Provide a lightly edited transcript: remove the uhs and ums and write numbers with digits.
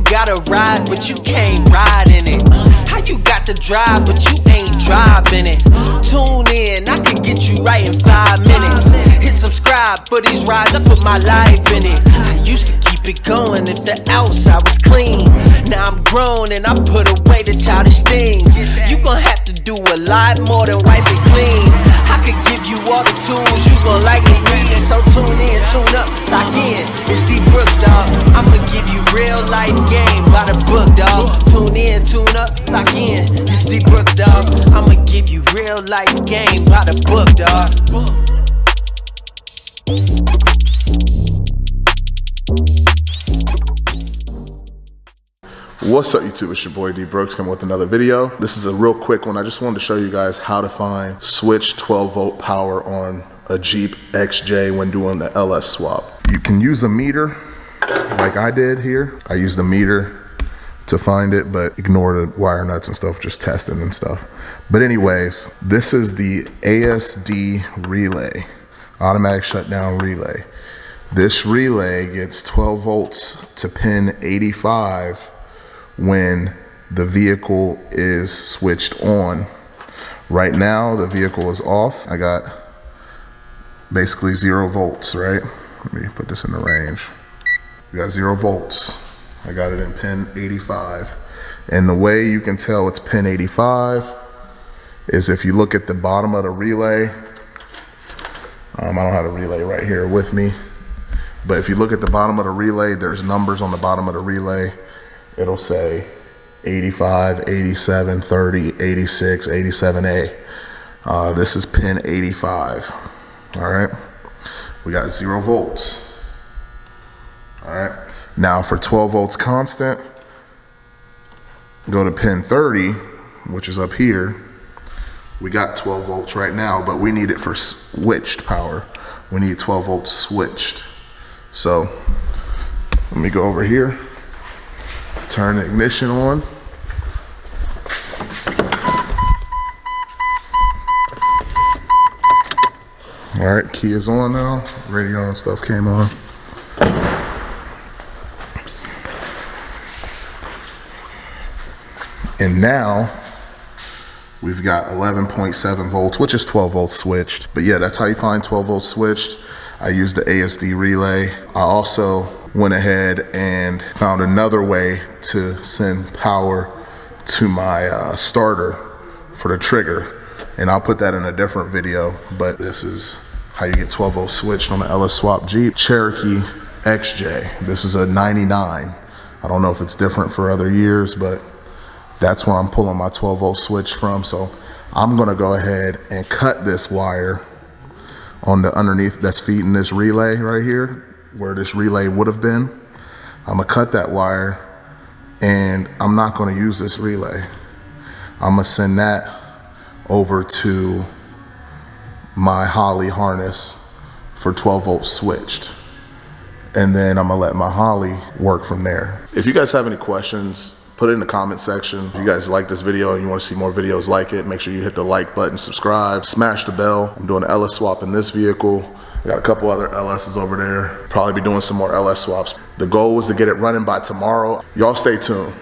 got a ride, but you can't ride in it? How you got the drive, but you ain't driving it? Tune in, I can get you right in 5 minutes. Hit subscribe for these rides, I put my life in it. I used to keep it going if the outside was clean. Now I'm grown and I put away the childish things. You gon' have to do a lot more than wipe it clean. I could give you all the tools you gon' likely need. So tune in, tune up, lock in. It's D Brooks, dawg. I'ma give you real life game by the book, dawg. Tune in, tune up, lock in. It's D Brooks, dawg. I'ma give you real life game by the book, dawg. What's up YouTube, it's your boy D Brooks coming with another video. This is a real quick one. I just wanted to show you guys how to find switch 12 volt power on a Jeep XJ when doing the LS swap. You can use a meter like I did here. I used a meter to find it, but ignore the wire nuts and stuff, just testing and stuff. But anyways, this is the ASD relay, automatic shutdown relay. This relay gets 12 volts to pin 85 when the vehicle is switched on. Right now the vehicle is off. I got basically 0 volts, right? Let me put this in the range. We got 0 volts. I got it in pin 85. And the way you can tell it's pin 85 is if you look at the bottom of the relay. I don't have a relay right here with me, but if you look at the bottom of the relay, there's numbers on the bottom of the relay. It'll say 85, 87, 30, 86, 87A. This is pin 85. All right, we got 0 volts. All right, now for 12 volts constant, go to pin 30, which is up here. We got 12 volts right now, but we need it for switched power. We need 12 volts switched. So let me go over here. Turn the ignition on. All right, key is on now. Radio and stuff came on. And now we've got 11.7 volts, which is 12 volts switched. But yeah, that's how you find 12 volts switched. I used the ASD relay. I also went ahead and found another way to send power to my starter for the trigger, and I'll put that in a different video. But this is how you get 12 volt switched on the LS swap Jeep Cherokee XJ. This is a 99. I don't know if it's different for other years, but that's where I'm pulling my 12 volt switch from. So I'm gonna go ahead and cut this wire on the underneath that's feeding this relay right here, where this relay would have been. I'm gonna cut that wire, and I'm not gonna use this relay. I'm gonna send that over to my Holly harness for 12 volts switched. And then I'm gonna let my Holly work from there. If you guys have any questions, put it in the comment section. If you guys like this video and you want to see more videos like it, make sure you hit the like button, subscribe, smash the bell. I'm doing an LS swap in this vehicle. I got a couple other LSs over there. Probably be doing some more LS swaps. The goal was to get it running by tomorrow. Y'all stay tuned.